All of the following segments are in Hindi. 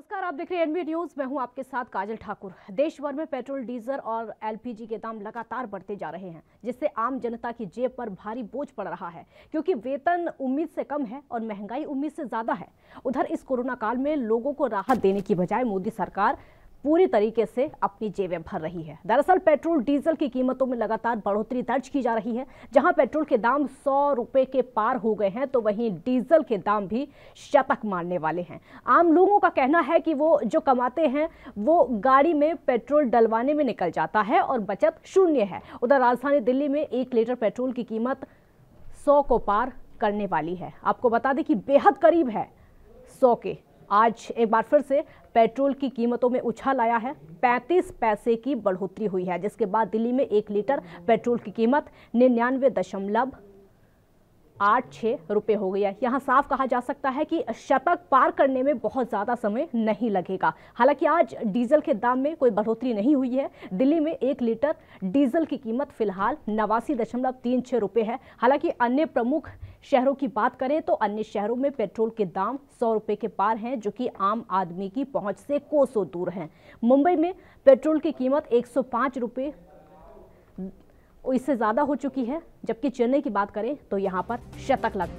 नमस्कार, आप देख रहे हैं एनबी न्यूज। मैं हूं आपके साथ काजल ठाकुर। देश भर में पेट्रोल, डीजल और एलपीजी के दाम लगातार बढ़ते जा रहे हैं, जिससे आम जनता की जेब पर भारी बोझ पड़ रहा है, क्योंकि वेतन उम्मीद से कम है और महंगाई उम्मीद से ज्यादा है। उधर इस कोरोना काल में लोगों को राहत देने की बजाय मोदी सरकार पूरी तरीके से अपनी जेबें भर रही है। दरअसल पेट्रोल डीजल की कीमतों में लगातार बढ़ोतरी दर्ज की जा रही है। जहां पेट्रोल के दाम 100 रुपए के पार हो गए हैं, तो वहीं डीजल के दाम भी शतक मारने वाले हैं। आम लोगों का कहना है कि वो जो कमाते हैं वो गाड़ी में पेट्रोल डलवाने में निकल जाता है और बचत शून्य है। उधर राजधानी दिल्ली में 1 लीटर पेट्रोल की कीमत 100 को पार करने वाली है। आपको बता दें कि बेहद करीब है 100 के। आज एक बार फिर से पेट्रोल की कीमतों में उछाल आया है। 35 पैसे की बढ़ोतरी हुई है, जिसके बाद दिल्ली में 1 लीटर पेट्रोल की कीमत 99.86 रुपए हो गई है। यहां साफ कहा जा सकता है कि शतक पार करने में बहुत ज्यादा समय नहीं लगेगा। हालांकि आज डीजल के दाम में कोई बढ़ोतरी नहीं हुई है। दिल्ली में 1 लीटर डीजल की कीमत फिलहाल 89.36 रुपए है। हालांकि अन्य प्रमुख शहरों की बात करें तो अन्य शहरों में पेट्रोल के दाम 100 रुपए के पार हैं, जो कि आम आदमी की पहुंच से कोसों दूर हैं। मुंबई में पेट्रोल की कीमत 105 रुपए इससे ज्यादा हो चुकी है, जबकि चेन्नई की बात करें तो यहां पर शतक लग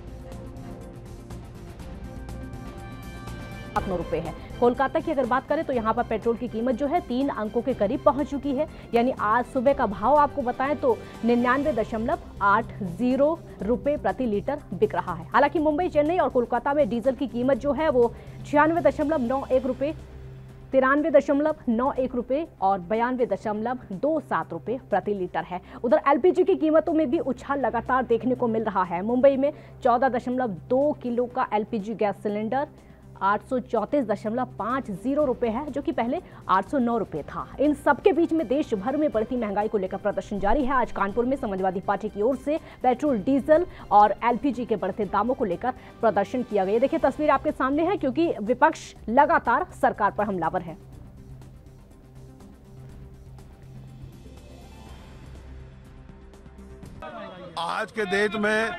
9 रुपए है। कोलकाता की अगर बात करें तो यहां पर पेट्रोल की कीमत जो है 3 अंकों के करीब पहुंच चुकी है। यानी आज सुबह का भाव आपको बताएं तो 99.80 रुपए प्रति लीटर बिक रहा है। हालांकि मुंबई, चेन्नई और कोलकाता में डीजल की कीमत जो है वो 96.91 रुपए, 93.91 रुपए और 92.27 रुपए प्रति लीटर है। उधर एलपीजी की कीमतों में भी उछाल लगातार देखने को मिल रहा है। मुंबई में 14.2 किलो का एलपीजी गैस सिलेंडर 834.50 रुपए है, जो कि पहले 809 रुपए था। इन सबके बीच में देश भर में बढ़ती महंगाई को लेकर प्रदर्शन जारी है। आज कानपुर में समाजवादी पार्टी की ओर से पेट्रोल, डीजल और एलपीजी के बढ़ते दामों को लेकर प्रदर्शन किया गया। देखिए तस्वीर आपके सामने है, क्योंकि विपक्ष लगातार सरकार पर हमलावर है। आज के देश में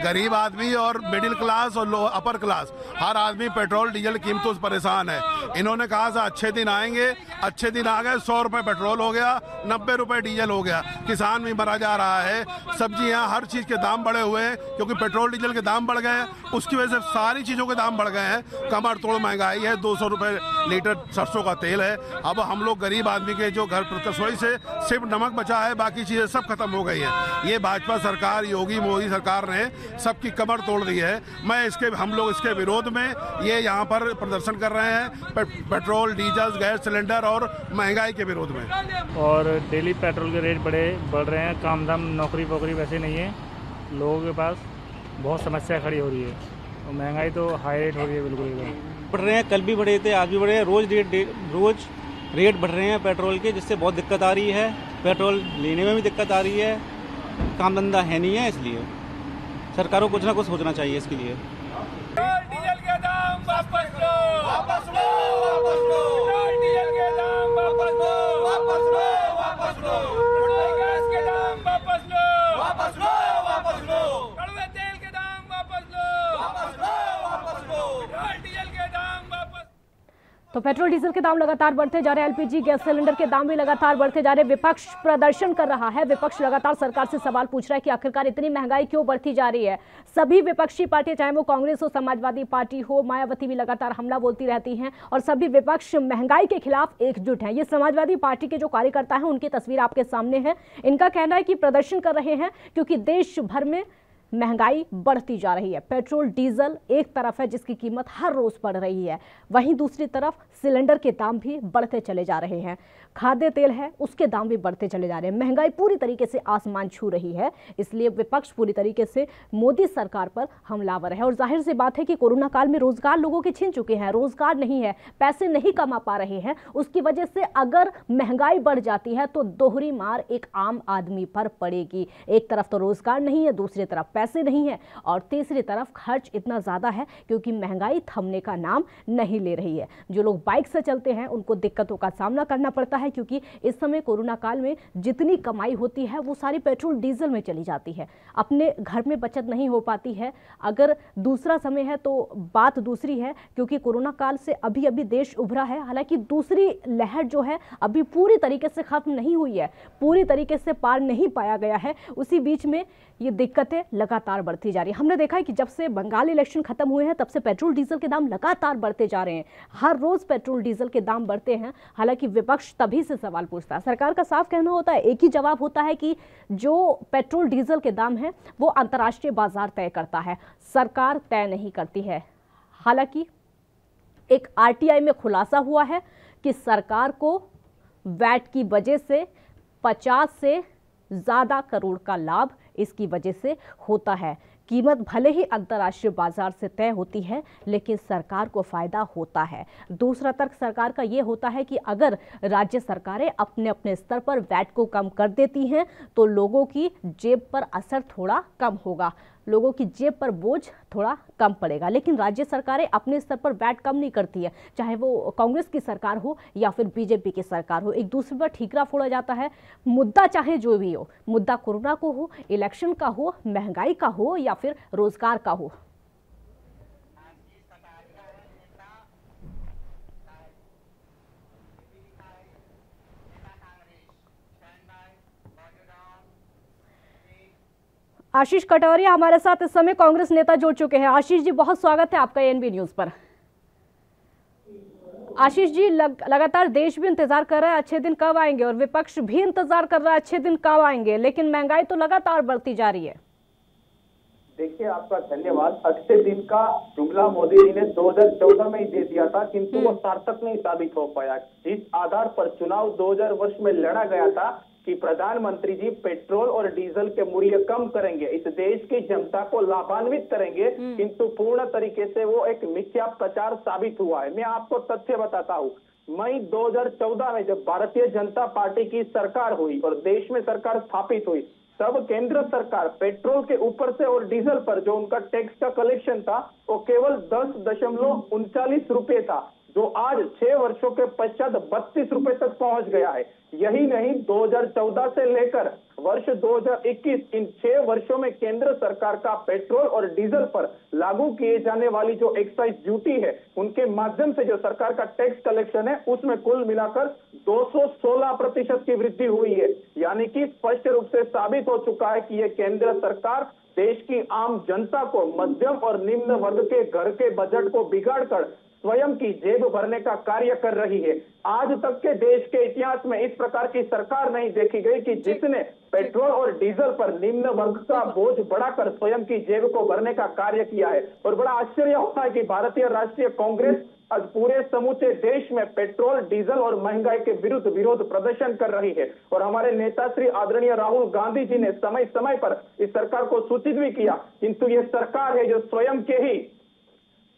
गरीब आदमी और मिडिल क्लास और अपर क्लास हर आदमी पेट्रोल डीजल कीमतों से परेशान है। इन्होंने कहा था अच्छे दिन आएंगे, अच्छे दिन आ गए। 100 रुपए पेट्रोल हो गया, 90 रुपए डीजल हो गया। किसान भी मरा जा रहा है। सब्जियां, हर चीज के दाम बढ़े हुए हैं, क्योंकि पेट्रोल डीजल के दाम बढ़ गए हैं। उसकी वजह से सारी चीजों के दाम बढ़ गए हैं। कमर तोड़ महंगाई है। 200 रुपए लीटर सरसों का तेल है। अब हम लोग गरीब आदमी के जो घर पर रसोई से सिर्फ नमक बचा है, बाकी चीजें सब खत्म हो गई है। ये भाजपा सरकार, योगी मोदी सरकार ने सबकी कमर तोड़ दी है। हम लोग इसके विरोध में ये यहाँ पर प्रदर्शन कर रहे हैं, पेट्रोल, डीजल, गैस सिलेंडर और महंगाई के विरोध में। और डेली पेट्रोल के रेट बढ़ रहे हैं। काम धाम, नौकरी वोकरी वैसे नहीं है। लोगों के पास बहुत समस्या खड़ी हो रही है और महंगाई तो हाई रेट हो रही है। बिल्कुल बढ़ रहे हैं, कल भी बढ़े थे, आज भी बढ़े हैं। रोज रेट बढ़ रहे हैं पेट्रोल के, जिससे बहुत दिक्कत आ रही है। पेट्रोल लेने में भी दिक्कत आ रही है। काम धंधा है नहीं है, इसलिए सरकारों को कुछ ना कुछ सोचना चाहिए इसके लिए। डीजल के दाम वापस लो, वापस लो, वापस लो। डीजल के दाम वापस लो, वापस लो, वापस लो। गैस के दाम वापस लो, वापस लो, वापस लो। कड़वे तेल के दाम वापस लो, वापस लो, वापस लो। डीजल के दाम वापस। तो पेट्रोल, डीजल के दाम लगातार बढ़ते जा रहे हैं। एलपीजी गैस सिलेंडर के दाम भी लगातार बढ़ते जा रहे हैं। विपक्ष प्रदर्शन कर रहा है। विपक्ष लगातार सरकार से सवाल पूछ रहा है कि आखिरकार इतनी महंगाई क्यों बढ़ती जा रही है। सभी विपक्षी पार्टियां, चाहे वो कांग्रेस हो, समाजवादी पार्टी हो, मायावती भी लगातार हमला बोलती रहती हैं और सभी विपक्ष महंगाई के खिलाफ एकजुट हैं। ये समाजवादी पार्टी के जो कार्यकर्ता हैं, उनकी तस्वीर आपके सामने है। इनका कहना है कि प्रदर्शन कर रहे हैं क्योंकि देश भर में महंगाई बढ़ती जा रही है। पेट्रोल, डीजल एक तरफ है जिसकी कीमत हर रोज बढ़ रही है, वहीं दूसरी तरफ सिलेंडर के दाम भी बढ़ते चले जा रहे हैं। खाद्य तेल है, उसके दाम भी बढ़ते चले जा रहे हैं। महंगाई पूरी तरीके से आसमान छू रही है। इसलिए विपक्ष पूरी तरीके से मोदी सरकार पर हमलावर है। और जाहिर सी बात है कि कोरोना काल में रोजगार लोगों के छिन चुके हैं। रोजगार नहीं है, पैसे नहीं कमा पा रहे हैं। उसकी वजह से अगर महंगाई बढ़ जाती है तो दोहरी मार एक आम आदमी पर पड़ेगी। एक तरफ तो रोजगार नहीं है, दूसरी तरफ पैसे नहीं है और तीसरी तरफ खर्च इतना ज़्यादा है क्योंकि महंगाई थमने का नाम नहीं ले रही है। जो लोग बाइक से चलते हैं उनको दिक्कतों का सामना करना पड़ता है क्योंकि इस समय कोरोना काल में जितनी कमाई होती है वो सारी पेट्रोल डीजल में चली जाती है, अपने घर में बचत नहीं हो पाती है। अगर दूसरा समय है तो बात दूसरी है क्योंकि कोरोना काल से अभी अभी देश उभरा है, हालांकि दूसरी लहर जो है अभी पूरी तरीके से खत्म नहीं हुई है, पूरी तरीके से पार नहीं पाया गया है। उसी बीच में ये दिक्कतें लगातार बढ़ती जा रही है। हमने देखा है कि जब से बंगाल इलेक्शन खत्म हुए हैं तब से पेट्रोल डीजल के दाम लगातार बढ़ते जा रहे हैं, हर रोज पेट्रोल डीजल के दाम बढ़ते हैं। हालांकि विपक्ष तभी से सवाल पूछता है, सरकार का साफ कहना होता है, एक ही जवाब होता है कि जो पेट्रोल डीजल के दाम है वो अंतर्राष्ट्रीय बाजार तय करता है, सरकार तय नहीं करती है। हालांकि एक आरटीआई में खुलासा हुआ है कि सरकार को वैट की वजह से 50 से ज़्यादा करोड़ का लाभ इसकी वजह से होता है। कीमत भले ही अंतर्राष्ट्रीय बाजार से तय होती है लेकिन सरकार को फायदा होता है। दूसरा तर्क सरकार का ये होता है कि अगर राज्य सरकारें अपने अपने स्तर पर वैट को कम कर देती हैं तो लोगों की जेब पर असर थोड़ा कम होगा, लोगों की जेब पर बोझ थोड़ा कम पड़ेगा। लेकिन राज्य सरकारें अपने स्तर पर वैट कम नहीं करती है, चाहे वो कांग्रेस की सरकार हो या फिर बीजेपी की सरकार हो, एक दूसरे पर ठीकरा फोड़ा जाता है। मुद्दा चाहे जो भी हो, मुद्दा कोरोना को हो, इलेक्शन का हो, महंगाई का हो या फिर रोजगार का हो। आशीष कटोरिया हमारे साथ इस समय कांग्रेस नेता जुड़ चुके हैं। आशीष जी, बहुत स्वागत है आपका एएनबी न्यूज पर। आशीष जी, लगातार देश भी इंतजार कर रहा है अच्छे दिन कब आएंगे और विपक्ष भी इंतजार कर रहा है अच्छे दिन कब आएंगे, लेकिन महंगाई तो लगातार बढ़ती जा रही है। देखिए, आपका धन्यवाद। अच्छे दिन का जुमला मोदी जी ने 2014 में ही दे दिया था, किंतु वो सार्थक नहीं साबित हो पाया। जिस आधार पर चुनाव 2000 वर्ष में लड़ा गया था कि प्रधानमंत्री जी पेट्रोल और डीजल के मूल्य कम करेंगे, इस देश की जनता को लाभान्वित करेंगे, किंतु पूर्ण तरीके से वो एक मिथ्या प्रचार साबित हुआ है। मैं आपको तथ्य बताता हूँ। मई 2014 में जब भारतीय जनता पार्टी की सरकार हुई और देश में सरकार स्थापित हुई, तब केंद्र सरकार पेट्रोल के ऊपर से और डीजल पर जो उनका टैक्स का कलेक्शन था वो केवल 10.39 रुपए था, जो आज 6 वर्षों के पश्चात 32 रुपए तक पहुंच गया है। यही नहीं, 2014 से लेकर वर्ष 2021 इन 6 वर्षों में केंद्र सरकार का पेट्रोल और डीजल पर लागू किए जाने वाली जो एक्साइज ड्यूटी है, उनके माध्यम से जो सरकार का टैक्स कलेक्शन है, उसमें कुल मिलाकर 216% की वृद्धि हुई है। यानी कि स्पष्ट रूप से साबित हो चुका है कि ये केंद्र सरकार देश की आम जनता को, मध्यम और निम्न वर्ग के घर के बजट को बिगाड़कर स्वयं की जेब भरने का कार्य कर रही है। आज तक के देश के इतिहास में इस प्रकार की सरकार नहीं देखी गई कि जिसने पेट्रोल और डीजल पर निम्न वर्ग का बोझ बढ़ाकर स्वयं की जेब को भरने का कार्य किया है। और बड़ा आश्चर्य होता है कि भारतीय राष्ट्रीय कांग्रेस आज पूरे समूचे देश में पेट्रोल, डीजल और महंगाई के विरुद्ध विरोध प्रदर्शन कर रही है। और हमारे नेता श्री आदरणीय राहुल गांधी जी ने समय समय पर इस सरकार को सूचित भी किया, किंतु ये सरकार है जो स्वयं के ही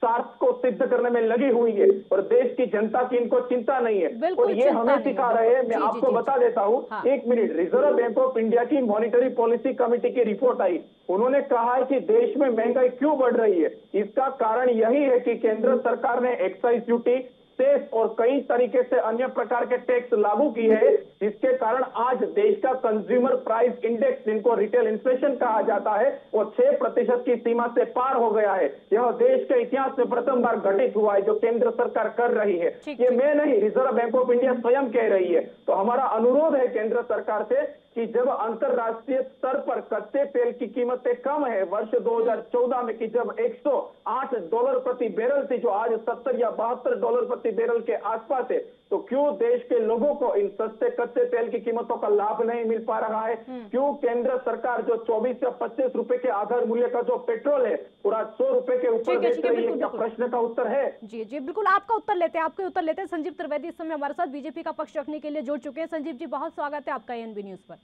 स्वार्थ को सिद्ध करने में लगी हुई है और देश की जनता की इनको चिंता नहीं है। और ये हमें सिखा रहे हैं। मैं आपको बता देता हूँ, हाँ। 1 minute. Reserve bank of India की मॉनिटरी पॉलिसी कमेटी की रिपोर्ट आई, उन्होंने कहा है कि देश में महंगाई क्यों बढ़ रही है। इसका कारण यही है कि केंद्र सरकार ने एक्साइज ड्यूटी, सेस और कई तरीके से अन्य प्रकार के टैक्स लागू किए हैं, जिसके कारण आज देश का कंज्यूमर प्राइस इंडेक्स, जिनको रिटेल इन्फ्लेशन कहा जाता है, वो 6% की सीमा से पार हो गया है। यह देश के इतिहास में प्रथम बार घटित हुआ है, जो केंद्र सरकार कर रही है। ये मैं नहीं, रिजर्व बैंक ऑफ इंडिया स्वयं कह रही है। तो हमारा अनुरोध है केंद्र सरकार से कि जब अंतरराष्ट्रीय स्तर पर कच्चे तेल की कीमतें कम है, वर्ष 2014 में कि जब $108 प्रति बैरल थी, जो आज 70 या $72 प्रति बैरल के आसपास है, तो क्यों देश के लोगों को इन सस्ते कच्चे तेल की कीमतों का लाभ नहीं मिल पा रहा है? क्यों केंद्र सरकार जो 24 या 25 रुपए के आधार मूल्य का जो पेट्रोल है पूरा 100 रुपए के ऊपर बेच रही है? क्या प्रश्न का उत्तर है? जी जी, बिल्कुल आपका उत्तर लेते हैं, आपके उत्तर लेते हैं। संजीव त्रिवेदी इस समय हमारे साथ बीजेपी का पक्ष रखने के लिए जुड़ चुके हैं। संजीव जी, बहुत स्वागत है आपका एएनबी न्यूज पर।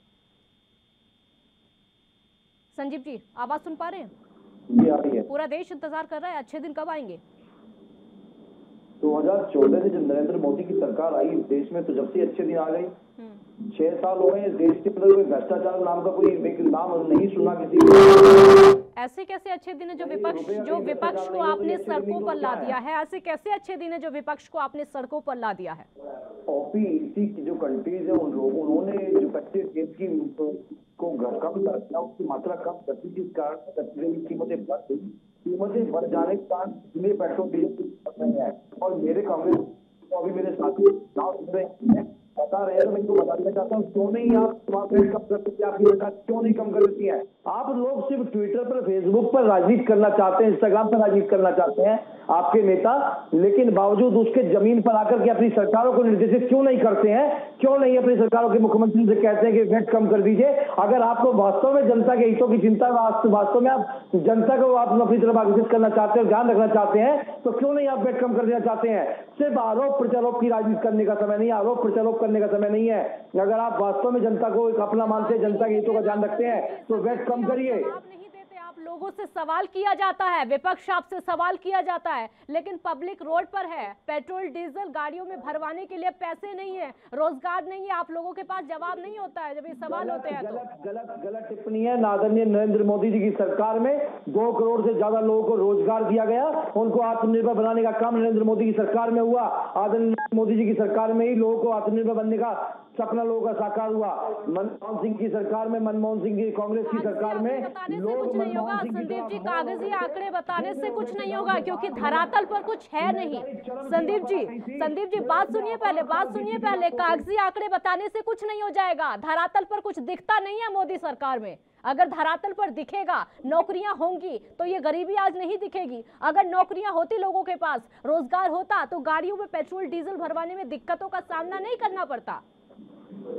संजीव जी, आवाज सुन पा रहे हैं? जी, आ रही है। पूरा देश इंतजार कर रहा है, अच्छे दिन कब आएंगे? 2014 से जब नरेंद्र मोदी की सरकार आई देश में, तो जब से अच्छे दिन आ गए। 6 साल हो गए देश के अंदर कोई भ्रष्टाचार नाम का कोई नाम नहीं सुना किसी ऐसे कैसे अच्छे दिन है जो विपक्ष को आपने सड़कों पर ला दिया है? ऐसे कैसे अच्छे दिन है जो विपक्ष को आपने सड़कों पर ला दिया है? ओपीसी की जो कंट्रीज है उन्होंने जो कच्चे तेल की को कम कर दिया, उसकी मात्रा कम कर दी, जिस कारण कच्चे की कीमतें बढ़ जाने के कारण पेट्रोल डीजल है। और मेरे कांग्रेस तो अभी मेरे साथी बता रहे हैं, तो मैं इनको बता देना चाहता हूँ, क्यों नहीं आप कम कर देती है? आपकी सरकार क्यों नहीं कम कर देती है? आप लोग सिर्फ ट्विटर पर, फेसबुक पर राजनीति करना चाहते हैं, इंस्टाग्राम पर राजनीति करना चाहते हैं आपके नेता, लेकिन बावजूद उसके जमीन पर आकर के अपनी सरकारों को निर्देशित क्यों नहीं करते हैं? क्यों नहीं अपनी सरकारों के मुख्यमंत्री से कहते हैं कि वेट कम कर दीजिए? अगर आपको वास्तव में जनता के हितों की चिंता, वास्तव में आप जनता को आप अपनी तरफ आकर्षित करना चाहते हैं, ध्यान रखना चाहते हैं, तो क्यों नहीं आप वेट कम कर देना चाहते हैं? सिर्फ आरोप प्रत्यारोप की राजनीति करने का समय नहीं, आरोप प्रत्यारोप करने का समय नहीं है। अगर आप वास्तव में जनता को एक अपना मानते हैं, जनता के हितों का ध्यान रखते हैं, तो वेट कम करिए। लोगों से सवाल किया जाता है, विपक्ष आपसे सवाल किया जाता है, लेकिन पब्लिक रोड पर है। पेट्रोल डीजल गाड़ियों में भरवाने के लिए पैसे नहीं है, रोजगार नहीं है, आप लोगों के पास जवाब नहीं होता है जब ये सवाल होते हैं। तो गलत टिप्पणी है। आदरणीय नरेंद्र मोदी जी की सरकार में 2 करोड़ से ज्यादा लोगों को रोजगार दिया गया, उनको आत्मनिर्भर बनाने का काम नरेंद्र मोदी की सरकार में हुआ। आदरणीय मोदी जी की सरकार में ही लोगों को आत्मनिर्भर बनने का सपना लोगों का साकार हुआ। मनमोहन सिंह की सरकार में, मनमोहन सिंह की कांग्रेस की सरकार में कुछ नहीं होगा। संदीप जी, कागजी आंकड़े बताने से कुछ नहीं होगा, क्योंकि धरातल पर कुछ है नहीं। संदीप जी बात सुनिए पहले। कागजी आंकड़े बताने से कुछ नहीं हो जाएगा। धरातल पर कुछ दिखता नहीं है मोदी सरकार में। अगर धरातल पर दिखेगा, नौकरियां होंगी, तो ये गरीबी आज नहीं दिखेगी। अगर नौकरियां होती, लोगों के पास रोजगार होता, तो गाड़ियों में पेट्रोल डीजल भरवाने में दिक्कतों का सामना नहीं करना पड़ता।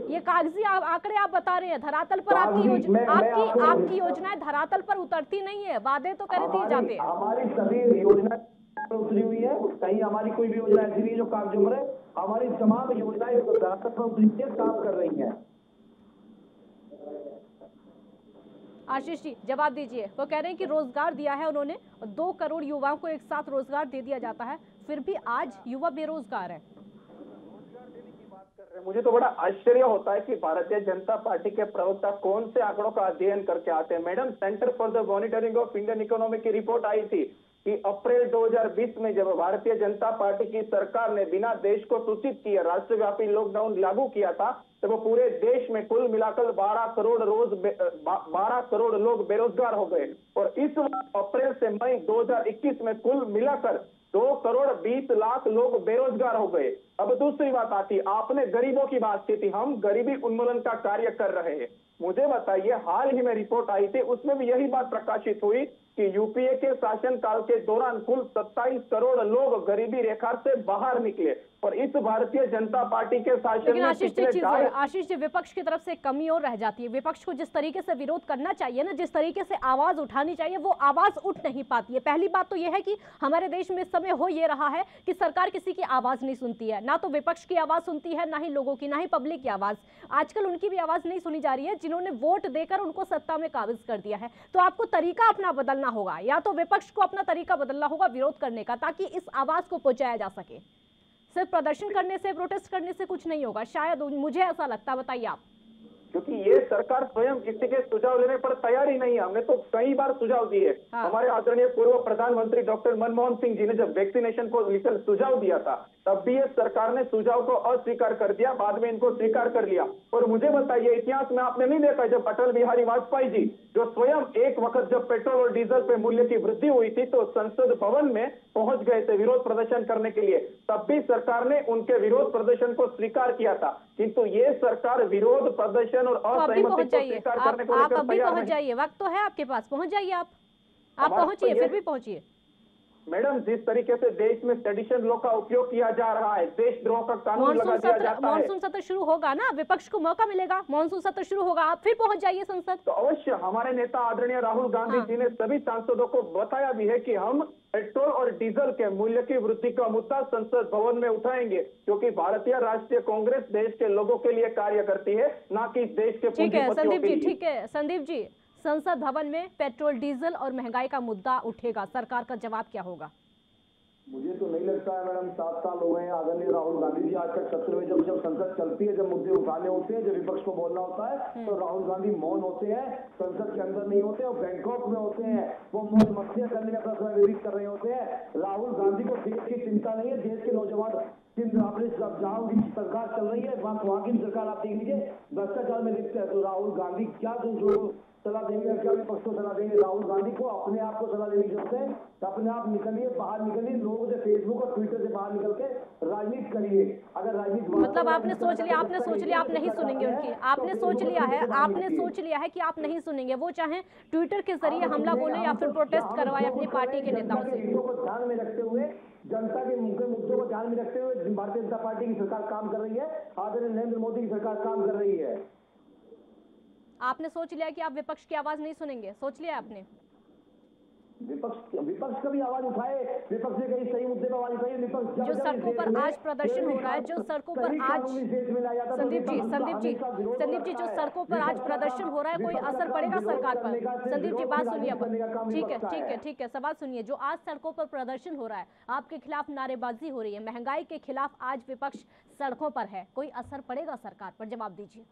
ये कागजी आंकड़े आप बता रहे हैं, धरातल पर आपकी योजनाएं धरातल पर उतरती नहीं है। वादे तो कर दिए जाते हैं। हमारी सभी योजनाएं उतरी हुई है, कहीं हमारी कोई भी योजना ऐसी नहीं जो कागजों पर है। हमारी तमाम योजनाएं धरातल पर उतरी है, काम कर रही है। आशीष जी जवाब दीजिए। वो कह रहे हैं कि रोजगार दिया है उन्होंने, 2 करोड़ युवाओं को एक साथ रोजगार दे दिया जाता है, फिर भी आज युवा बेरोजगार है। मुझे तो बड़ा आश्चर्य होता है कि भारतीय जनता पार्टी के प्रवक्ता कौन से आंकड़ों का अध्ययन करके आते हैं। Madam, centre for the monitoring of Indian economy की रिपोर्ट आई थी कि अप्रैल 2020 में जब भारतीय जनता पार्टी की सरकार ने बिना देश को सूचित किए राष्ट्रव्यापी लॉकडाउन लागू किया था, तो वो पूरे देश में कुल मिलाकर 12 करोड़ लोग बेरोजगार हो गए। और इस अप्रैल से मई 2021 में कुल मिलाकर 2 करोड़ 20 लाख लोग बेरोजगार हो गए। अब दूसरी बात आती, आपने गरीबों की बात की थी, हम गरीबी उन्मूलन का कार्य कर रहे हैं। मुझे बताइए, हाल ही में रिपोर्ट आई थी, उसमें भी यही बात प्रकाशित हुई कि यूपीए के शासनकाल के दौरान कुल 27 करोड़ लोग गरीबी रेखा से बाहर निकले। और इस भारतीय जनता पार्टी के शासन में आशीष जी, विपक्ष की तरफ से कमी और रह जाती है। विपक्ष को जिस तरीके से विरोध करना चाहिए ना, जिस तरीके से आवाज उठानी चाहिए, वो आवाज उठ नहीं पाती है। पहली बात तो यह है कि हमारे देश में इस समय हो ये रहा है कि सरकार किसी की आवाज नहीं सुनती है, ना तो विपक्ष की आवाज सुनती है, ना ही लोगों की, ना ही पब्लिक की आवाज। आजकल उनकी भी आवाज नहीं सुनी जा रही है जिन्होंने वोट देकर उनको सत्ता में काबिज कर दिया है। तो आपको तरीका अपना बदलना होगा, या तो विपक्ष को अपना तरीका बदलना होगा विरोध करने का, ताकि इस आवाज को पहुंचाया जा सके। सिर्फ प्रदर्शन करने से, प्रोटेस्ट करने से कुछ नहीं होगा, शायद मुझे ऐसा लगता है। बताइए आप। क्योंकि ये सरकार स्वयं किसी के सुझाव लेने पर तैयार ही नहीं है। हमने तो कई बार सुझाव दिए। हमारे आदरणीय पूर्व प्रधानमंत्री डॉक्टर मनमोहन सिंह जी ने जब वैक्सीनेशन को लेकर सुझाव दिया था, तब भी ये सरकार ने सुझाव को अस्वीकार कर दिया, बाद में इनको स्वीकार कर लिया। और मुझे बताइए, इतिहास में आपने नहीं देखा जब अटल बिहारी वाजपेयी जी, जो स्वयं एक वक्त जब पेट्रोल और डीजल पे मूल्य की वृद्धि हुई थी, तो संसद भवन में पहुंच गए थे विरोध प्रदर्शन करने के लिए, तब भी सरकार ने उनके विरोध प्रदर्शन को स्वीकार किया था। किंतु ये सरकार विरोध प्रदर्शन और असहमति को स्वीकार करने को लेकर तैयार नहीं। पहुंच जाइए, वक्त तो है आपके पास, पहुंच जाइए आप पहुंचिए, फिर भी पहुंचिए। मैडम, जिस तरीके से देश में सेडिशन लॉ का उपयोग किया जा रहा है, देशद्रोह का कानून लगा दिया जाता है। मॉनसून सत्र शुरू होगा ना, विपक्ष को मौका मिलेगा, मॉनसून सत्र शुरू होगा, आप फिर पहुंच जाइए संसद। तो अवश्य हमारे नेता आदरणीय राहुल गांधी जी ने सभी सांसदों को बताया भी है कि हम पेट्रोल और डीजल के मूल्य की वृद्धि का मुद्दा संसद भवन में उठाएंगे, क्योंकि भारतीय राष्ट्रीय कांग्रेस देश के लोगों के लिए कार्य करती है, न कि देश के ठीक है संदीप जी, ठीक है संदीप जी, संसद भवन में पेट्रोल डीजल और महंगाई का मुद्दा उठेगा, सरकार का जवाब क्या होगा? मुझे तो नहीं लगता है मैडम, 7 साल हो गए हैं आदरणीय राहुल गांधी जी आज तक सत्र में, जब संसद चलती है, जब मुद्दे उठाने होते हैं, जब विपक्ष को बोलना होता है, तो राहुल गांधी मौन होते हैं, संसद के अंदर नहीं होते और बैंकॉक में होते हैं, वो मौज मस्तियां करने का प्रश्न विरोध कर रहे होते हैं। राहुल गांधी को देश की चिंता नहीं है, देश के नौजवान आपने जहाँ उनकी सरकार चल रही है वहाँ की सरकार आप देख लीजिए भ्रष्टाचार में लिप्त है, तो राहुल गांधी क्या दूसरों को सलाह देंगे, क्या विपक्ष को सलाह देंगे? राहुल गांधी को अपने आप को सलाह देने की जरूरत है, तो अपने आप निकलिए, बाहर निकलिए, लोगों से फेसबुक और ट्विटर से बाहर निकल के राजनीति करिए। अगर राजनीति मतलब आपने सोच लिया आप नहीं सुनेंगे उनकी, आपने सोच लिया है कि आप नहीं सुनेंगे, वो चाहे ट्विटर के जरिए हमला बोले या फिर प्रोटेस्ट करवाए अपनी पार्टी के नेताओं से। को ध्यान में रखते हुए, जनता के मुद्दों को ध्यान में रखते हुए भारतीय जनता पार्टी की सरकार काम कर रही है, आदरणीय नरेंद्र मोदी की सरकार काम कर रही है। आपने सोच लिया कि आप विपक्ष की आवाज नहीं सुनेंगे, सोच लिया आपने? विपक्ष का भी आवाज उठाए, विपक्ष ने कई सही मुद्दे पर आवाज उठाई। विपक्ष जो सड़कों पर आज प्रदर्शन हो रहा है, जो सड़कों पर आज संदीप जी जो सड़कों पर आज प्रदर्शन हो रहा है, कोई असर पड़ेगा सरकार पर? संदीप जी बात सुनिए, ठीक है, सवाल सुनिए। जो आज सड़कों पर प्रदर्शन हो रहा है, आपके खिलाफ नारेबाजी हो रही है, महंगाई के खिलाफ आज विपक्ष सड़कों पर है, कोई असर पड़ेगा सरकार पर? जवाब दीजिए।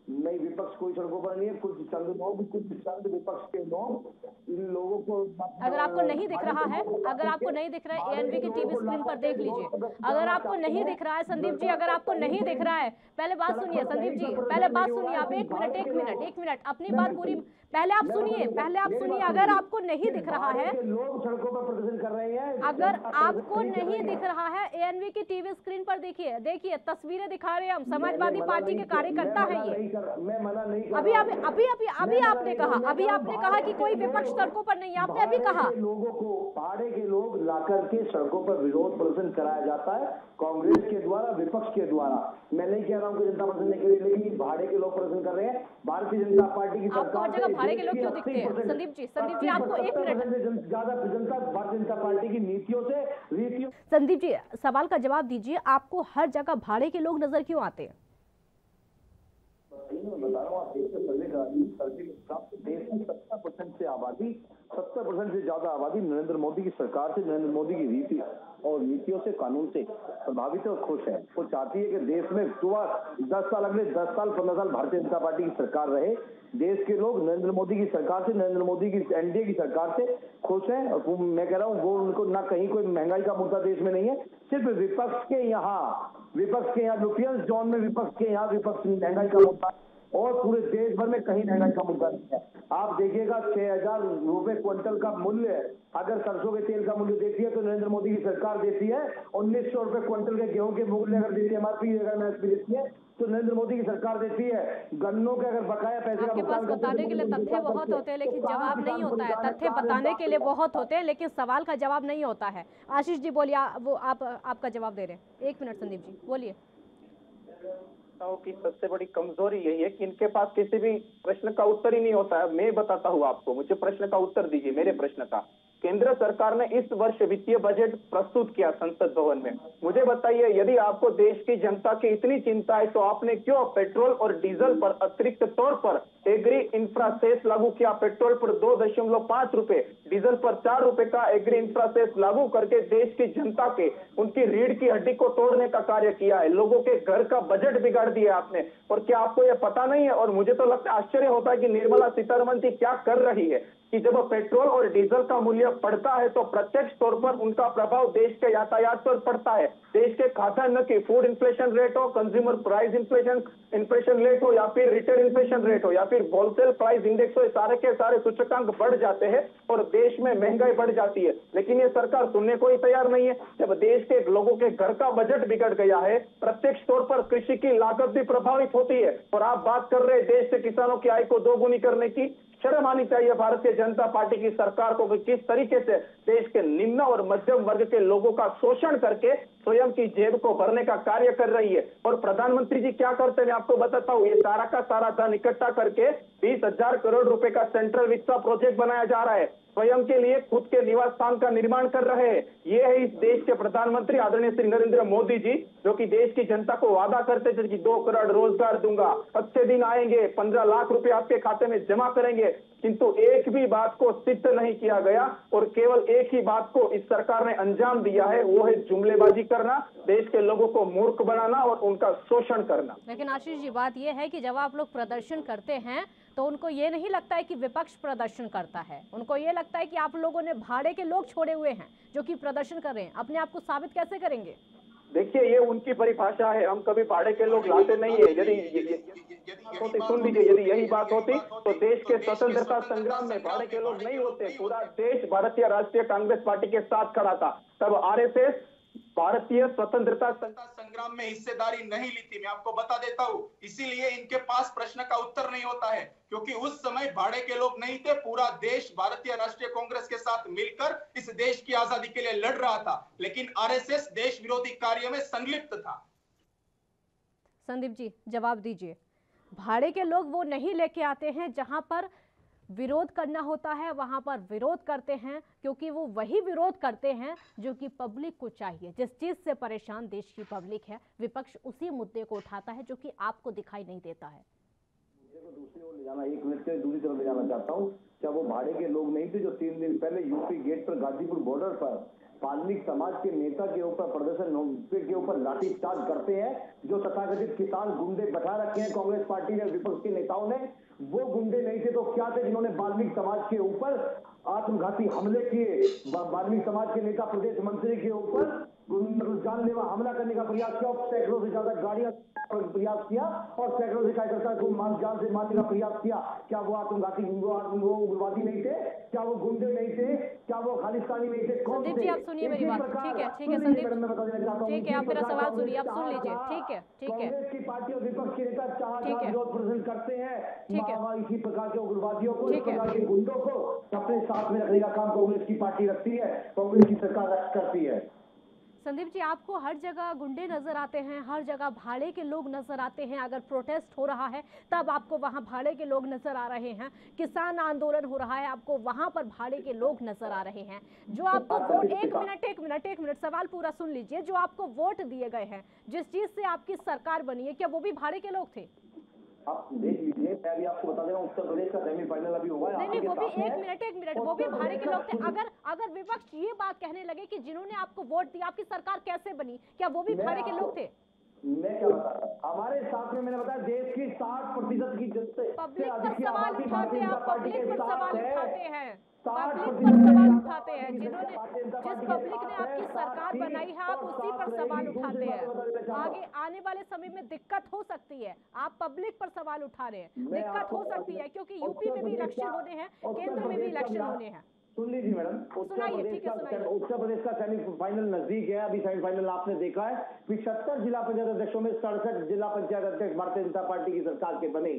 नहीं, विपक्स कोई सड़कों पर नहीं है, कुछ चंद विपक्ष के लोग इन लोगों को, अगर आपको नहीं दिख रहा है, एएनवी की टीवी स्क्रीन पर देख लीजिए। अगर आपको नहीं दिख रहा है संदीप जी, अगर आपको नहीं दिख रहा है, पहले बात सुनिए संदीप जी, पहले बात सुनिए आप। एक मिनट अपनी बात पूरी पहले आप सुनिए। अगर आपको नहीं दिख रहा है, लोग सड़कों पर प्रदर्शन कर रहे हैं, अगर आपको नहीं दिख रहा है, एएनवी की टीवी स्क्रीन पर देखिए तस्वीरें दिखा रहे हैं हम, समाजवादी पार्टी के कार्यकर्ता है ये। मैं मना नहीं कर अभी आपने कहा कि कोई विपक्ष सड़कों पर नहीं है, आपने अभी कहा। लोगों को भाड़े के लोग लाकर के सड़कों पर विरोध प्रदर्शन कराया जाता है कांग्रेस के द्वारा, विपक्ष के द्वारा। मैं नहीं कह रहा हूँ कि जनता प्रदर्शन नहीं करेगी, लेकिन भाड़े के लोग प्रदर्शन कर रहे हैं। भारतीय जनता पार्टी की आपको हर जगह भाड़े के लोग क्यों दिखते हैं संदीप जी आपको 1 मिनट, ज्यादा जनता भारतीय जनता पार्टी की नीतियों से रीतियों। संदीप जी सवाल का जवाब दीजिए, आपको हर जगह भाड़े के लोग नजर क्यों आते हैं? मैं बता रहा हूँ, आप देश में सर्वे करा दी, देश में 70% से आबादी, 70% से ज्यादा आबादी नरेंद्र मोदी की सरकार से, नरेंद्र मोदी की रीति और नीतियों से, कानून से प्रभावित और खुश है। वो चाहती है कि देश में 10 साल, अगले 10 साल 15 साल भारतीय जनता पार्टी की सरकार रहे। देश के लोग नरेंद्र मोदी की सरकार से, नरेंद्र मोदी की एनडीए की सरकार से खुश हैं। और मैं कह रहा हूँ, वो उनको ना कहीं कोई महंगाई का मुद्दा देश में नहीं है, सिर्फ विपक्ष के यहाँ लुटियंस जोन में विपक्ष महंगाई का मुद्दा, और पूरे देश भर में कहीं महंगाई का मुद्दा नहीं है। आप देखिएगा 6000 रुपए क्विंटल का मूल्य, अगर सरसों के तेल का मूल्य देखिए तो नरेंद्र मोदी की सरकार देती है। 1900 रुपए क्विंटल के गेहूं के मूल्य अगर देती है, एमआरपी देती है तो नरेंद्र मोदी की सरकार देती है। गन्नों के अगर बकाया पैसे आपके पास बताने के लिए तथ्य बहुत होते हैं, लेकिन जवाब नहीं होता है। तथ्य बताने के लिए बहुत होते हैं, लेकिन सवाल का जवाब नहीं होता है। आशीष जी बोलिए, वो आपका जवाब दे रहे हैं। 1 मिनट संदीप जी बोलिए। की सबसे बड़ी कमजोरी यही है कि इनके पास किसी भी प्रश्न का उत्तर ही नहीं होता है। मैं बताता हूँ आपको, मुझे प्रश्न का उत्तर दीजिए, मेरे प्रश्न का। केंद्र सरकार ने इस वर्ष वित्तीय बजट प्रस्तुत किया संसद भवन में। मुझे बताइए, यदि आपको देश की जनता की इतनी चिंता है तो आपने क्यों पेट्रोल और डीजल पर अतिरिक्त तौर पर एग्री इंफ्रा सेस लागू किया? पेट्रोल पर 2.5 रुपए, डीजल पर 4 रुपए का एग्री इंफ्रा सेस लागू करके देश की जनता के उनकी रीढ़ की हड्डी को तोड़ने का कार्य किया है। लोगों के घर का बजट बिगाड़ दिया आपने, और क्या आपको यह पता नहीं है? और मुझे तो लगता है, आश्चर्य होता है कि निर्मला सीतारमण जी क्या कर रही है कि जब पेट्रोल और डीजल का मूल्य बढ़ता है तो प्रत्यक्ष तौर पर उनका प्रभाव देश के यातायात पर पड़ता है। देश के खाद्यान्न की फूड इन्फ्लेशन रेट हो, कंज्यूमर प्राइस इन्फ्लेशन रेट हो, या फिर रिटेल इन्फ्लेशन रेट हो, या फिर होलसेल प्राइस इंडेक्स हो, सारे के सारे सूचकांक बढ़ जाते हैं और देश में महंगाई बढ़ जाती है। लेकिन ये सरकार सुनने को ही तैयार नहीं है। जब देश के लोगों के घर का बजट बिगड़ गया है, प्रत्यक्ष तौर पर कृषि की लागत भी प्रभावित होती है, और आप बात कर रहे हैं देश के किसानों की आय को दोगुनी करने की। शर्म आनी चाहिए भारतीय जनता पार्टी की सरकार को कि किस तरीके से देश के निम्न और मध्यम वर्ग के लोगों का शोषण करके स्वयं की जेब को भरने का कार्य कर रही है। और प्रधानमंत्री जी क्या करते हैं मैं आपको बताता हूँ। ये सारा का सारा धन इकट्ठा करके 20,000 करोड़ रुपए का सेंट्रल विक्सा प्रोजेक्ट बनाया जा रहा है। स्वयं के लिए खुद के निवास स्थान का निर्माण कर रहे हैं। ये है इस देश के प्रधानमंत्री आदरणीय श्री नरेंद्र मोदी जी, जो कि देश की जनता को वादा करते थे कि 2 करोड़ रोजगार दूंगा, अच्छे दिन आएंगे, 15 लाख रुपए आपके खाते में जमा करेंगे, किंतु एक भी बात को सिद्ध नहीं किया गया। और केवल एक ही बात को इस सरकार ने अंजाम दिया है, वो है जुमलेबाजी करना, देश के लोगों को मूर्ख बनाना और उनका शोषण करना। लेकिन आशीष जी, बात यह है कि जब आप लोग प्रदर्शन करते हैं तो उनको ये नहीं लगता है कि विपक्ष प्रदर्शन करता है, उनको ये लगता है कि आप लोगों ने भाड़े के लोग छोड़े हुए हैं जो कि प्रदर्शन कर रहे हैं। अपने आप को साबित कैसे करेंगे? देखिए, ये उनकी परिभाषा है, हम कभी भाड़े के लोग लाते नहीं है। यदि सुन लीजिए, यदि यही बात होती तो देश के स्वतंत्रता संग्राम में भाड़े के लोग नहीं होते। पूरा देश भारतीय राष्ट्रीय कांग्रेस पार्टी के साथ खड़ा था। तब आरएसएस भारतीय स्वतंत्रता संग्राम में हिस्सेदारी नहीं ली थी, मैं आपको बता देता हूँ। इसीलिए इनके पास प्रश्न का उत्तर नहीं होता है, क्योंकि उस समय भाड़े के लोग नहीं थे। पूरा देश भारतीय राष्ट्रीय कांग्रेस के साथ मिलकर इस देश की आजादी के लिए लड़ रहा था, लेकिन आरएसएस देश विरोधी कार्य में संलिप्त था। संदीप जी, जवाब दीजिए। भाड़े के लोग वो नहीं लेके आते हैं, जहां पर विरोध करना होता है वहां पर विरोध करते हैं, क्योंकि वो वही विरोध करते हैं जो कि पब्लिक को चाहिए। जिस चीज से परेशान देश की पब्लिक है, विपक्ष उसी मुद्दे को उठाता है जो कि आपको दिखाई नहीं देता है। मुझे को दूसरी ओर ले जाना, एक मिनट से दूसरी तरफ ले जाना चाहता हूँ। क्या वो भाड़े के लोग नहीं थे जो 3 दिन पहले यूपी गेट पर गाजीपुर बॉर्डर पर वाल्मीकि समाज के नेता के ऊपर प्रदर्शन के ऊपर लाठीचार्ज करते हैं, जो तथाकथित किसान गुंडे बैठा रखे हैं कांग्रेस पार्टी ने, विपक्ष के नेताओं ने? वो गुंडे नहीं थे तो क्या थे जिन्होंने वाल्मीकि समाज के ऊपर आत्मघाती हमले किए? वाल्मीकि समाज के नेता प्रदेश मंत्री के ऊपर जानलेवा हमला करने का प्रयास किया, सैकड़ों से ज्यादा गाड़ियां प्रयास किया और सैकड़ों से कार्यकर्ता को जान से मारने का प्रयास किया। क्या वो आत्मघाती उग्रवादी नहीं थे? क्या वो गुंडे नहीं थे? क्या वो खालिस्तानी नहीं थे? कौन संदीप जी, आप सुनिए मेरी बात। ठीक है संदीप, ठीक है, आप मेरा सवाल सुनिए, आप सुन लीजिए। ठीक है कांग्रेस की पार्टी और विपक्ष के नेता चाह विरोध प्रदर्शन करते हैं, इसी प्रकार के उग्रवादियों को, इस प्रकार के गुंडों को अपने साथ में रखने का काम कांग्रेस की पार्टी रखती है, कांग्रेस की सरकार करती है। संदीप जी, आपको हर जगह गुंडे नजर आते हैं, हर जगह भाड़े के लोग नजर आते हैं। अगर प्रोटेस्ट हो रहा है तब आपको वहां भाड़े के लोग नजर आ रहे हैं, किसान आंदोलन हो रहा है आपको वहां पर भाड़े के लोग नजर आ रहे हैं। जो आपको वोट, एक मिनट सवाल पूरा सुन लीजिए। जो आपको वोट दिए गए हैं, जिस चीज से आपकी सरकार बनी है, क्या वो भी भाड़े के लोग थे? आप देख लीजिए, मैं अभी आपको बता दे रहा हूँ, उत्तर प्रदेश का सेमीफाइनल अभी हुआ है। नहीं, वो भी एक मिनट, वो भी भाड़े के लोग थे। अगर विपक्ष ये बात कहने लगे कि जिन्होंने आपको वोट दिया, आपकी सरकार कैसे बनी, क्या वो भी भाड़े के लोग थे? मैं क्या बता रहा हूँ, हमारे साथ में मैंने बताया देश की 60% की जनता पब्लिक पर सवाल उठाते हैं, पब्लिक पर सवाल उठाते हैं, पब्लिक पर सवाल उठाते हैं। जिस पब्लिक ने आपकी सरकार बनाई है, आप उसी पर सवाल उठाते हैं। आगे आने वाले समय में दिक्कत हो सकती है, आप पब्लिक पर सवाल उठा रहे हैं, दिक्कत हो सकती है, क्योंकि यूपी में भी इलेक्शन होने हैं, केंद्र में भी इलेक्शन होने हैं। सुन लीजिए मैडम, उत्तर प्रदेश का सेमीफाइनल नजदीक है। अभी सेमीफाइनल आपने देखा है, 75 जिला पंचायत अध्यक्षों में 67 जिला पंचायत अध्यक्ष भारतीय जनता पार्टी की सरकार के बने।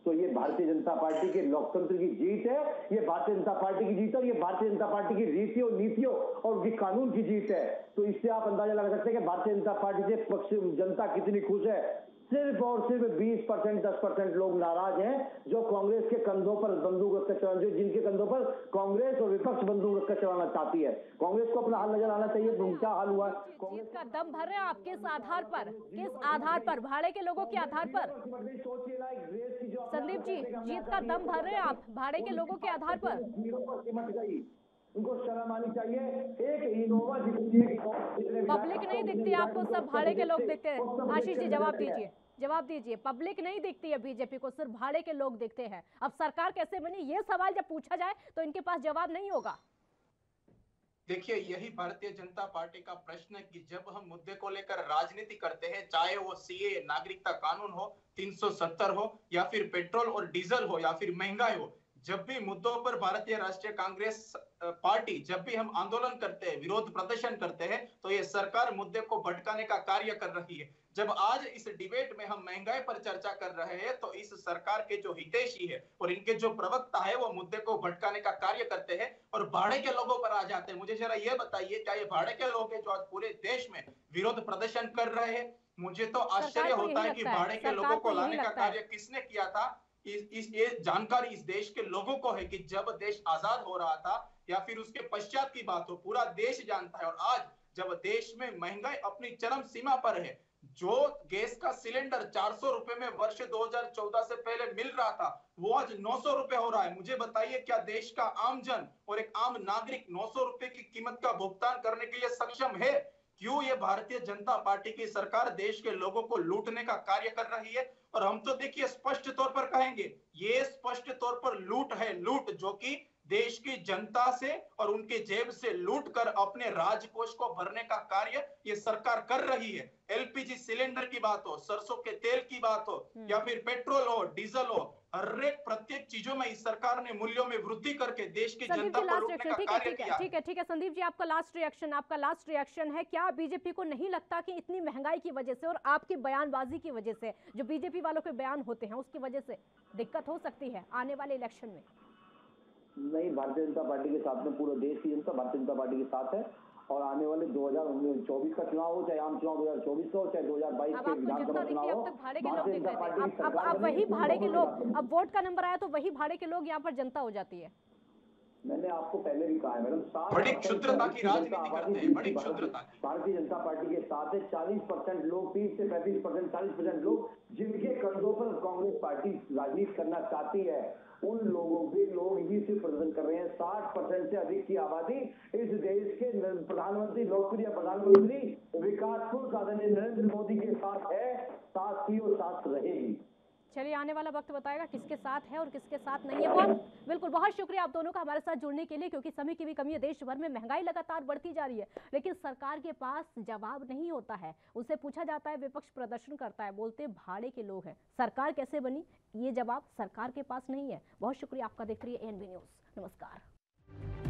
तो ये भारतीय जनता पार्टी के लोकतंत्र की जीत है, ये भारतीय जनता पार्टी की जीत है, ये भारतीय जनता पार्टी की रीतियों, नीतियों और उनकी कानून की जीत है। तो इससे आप अंदाजा लगा सकते हैं कि भारतीय जनता पार्टी से पक्ष जनता कितनी खुश है। सिर्फ और सिर्फ 20%, 10% लोग नाराज हैं, जो कांग्रेस के कंधों पर बंदूक रखकर चलाना, जो जिनके कंधों पर कांग्रेस और विपक्ष बंदूक रखकर चलाना चाहती है। कांग्रेस को अपना हाल नजर आना चाहिए। क्या हाल हुआ? कांग्रेस का दम भर रहे हैं आप किस आधार पर? किस आधार पर? भाड़े के लोगों के आधार पर? संदीप जी, जीत का दम भर रहे हैं आप भाड़े के लोगों के आधार पर? उनको शर्म आनी चाहिए। एक इनोवा जितनी पब्लिक नहीं दिखती आपको, सब भाड़े के लोग दिखते हैं। आशीष जी, जवाब दीजिए। पब्लिक नहीं दिखती है बीजेपी को, सिर्फ भाड़े के लोग दिखते हैं। अब सरकार कैसे बनी, ये सवाल जब पूछा जाए तो इनके पास जवाब नहीं होगा। देखिए, यही भारतीय जनता पार्टी का प्रश्न है कि जब हम मुद्दे को लेकर राजनीति करते हैं, चाहे वो सीए नागरिकता कानून हो, 370 हो, या फिर पेट्रोल और डीजल हो, या फिर महंगाई हो, जब भी मुद्दों पर भारतीय राष्ट्रीय कांग्रेस पार्टी जब भी हम आंदोलन करते हैं, विरोध प्रदर्शन करते हैं, तो ये सरकार मुद्दे को भटकाने का कार्य कर रही है। जब आज इस डिबेट में हम महंगाई पर चर्चा कर रहे हैं, तो इस सरकार के जो हितैषी है और इनके जो प्रवक्ता है, वो मुद्दे को भटकाने का कार्य करते हैं और भाड़े के लोगों पर आ जाते हैं। मुझे जरा ये बताइए, क्या ये भाड़े के लोग हैं जो आज पूरे देश में विरोध प्रदर्शन कर रहे हैं? मुझे तो आश्चर्य होता है कि भाड़े के लोगों को लाने का कार्य किसने किया था। ये जानकारी इस देश के लोगों को है कि जब देश आजाद हो रहा था या फिर उसके पश्चात की बात हो, पूरा देश जानता है। और आज जब देश में महंगाई अपनी चरम सीमा पर है, जो गैस का सिलेंडर 400 रुपए में वर्ष 2014 से पहले मिल रहा था, वो आज 900 रुपए हो रहा है। मुझे बताइए, क्या देश का आम जन और एक आम नागरिक 900 रुपए की कीमत का भुगतान करने के लिए सक्षम है? क्यों ये भारतीय जनता पार्टी की सरकार देश के लोगों को लूटने का कार्य कर रही है? और हम तो देखिए स्पष्ट तौर पर कहेंगे, ये स्पष्ट तौर पर लूट है, लूट जो कि देश की जनता से और उनके जेब से लूट कर अपने राजकोष को भरने का कार्य ये सरकार कर रही है। एलपीजी सिलेंडर की बात हो, सरसों के तेल की बात हो या फिर पेट्रोल हो, डीजल हो, हर एक प्रत्येक चीजों में इस सरकार ने मूल्यों में वृद्धि करके देश की जनता को लूटने का कार्य किया। ठीक है संदीप जी, आपका लास्ट रिएक्शन है। क्या बीजेपी को नहीं लगता कि इतनी महंगाई की वजह से और आपकी बयानबाजी की वजह से, जो बीजेपी वालों के बयान होते हैं उसकी वजह से दिक्कत हो सकती है आने वाले इलेक्शन में? नहीं, भारतीय जनता पार्टी के साथ में पूरा देश की जनता भारतीय जनता पार्टी के साथ है और आने वाले 2024 का चुनाव हो, चाहे आम चुनाव 2024 का हो, चाहे 2022 के विधानसभा चुनाव हो, भारतीय जनता पार्टी अब वही भाड़े के लोग, अब वोट का नंबर आया तो वही भाड़े के लोग यहाँ पर जनता हो जाती है। मैंने आपको पहले भी कहा है मैडम, बड़ी क्षुद्रता की राजनीति करते हैं, बड़ी क्षुद्रता। भारतीय जनता पार्टी के साथ है 40% लोग, 30 से 35%, 40% लोग जिनके कंधों पर कांग्रेस पार्टी राजनीति करना चाहती है, उन लोगों के लोग ही सिर्फ प्रदर्शन कर रहे हैं। 60% से अधिक की आबादी इस देश के प्रधानमंत्री, लोकप्रिय प्रधानमंत्री, विकासशील आदरणीय नरेंद्र मोदी के साथ है, साथ ही और साथ रहेगी। चलिए, आने वाला वक्त बताएगा किसके साथ है और किसके साथ नहीं है। बहुत शुक्रिया आप दोनों का हमारे साथ जुड़ने के लिए, क्योंकि समय की भी कमी है। देश भर में महंगाई लगातार बढ़ती जा रही है, लेकिन सरकार के पास जवाब नहीं होता है। उसे पूछा जाता है, विपक्ष प्रदर्शन करता है, बोलते भाड़े के लोग हैं, सरकार कैसे बनी, ये जवाब सरकार के पास नहीं है। बहुत शुक्रिया आपका। देख रही है एएनबी न्यूज़। नमस्कार।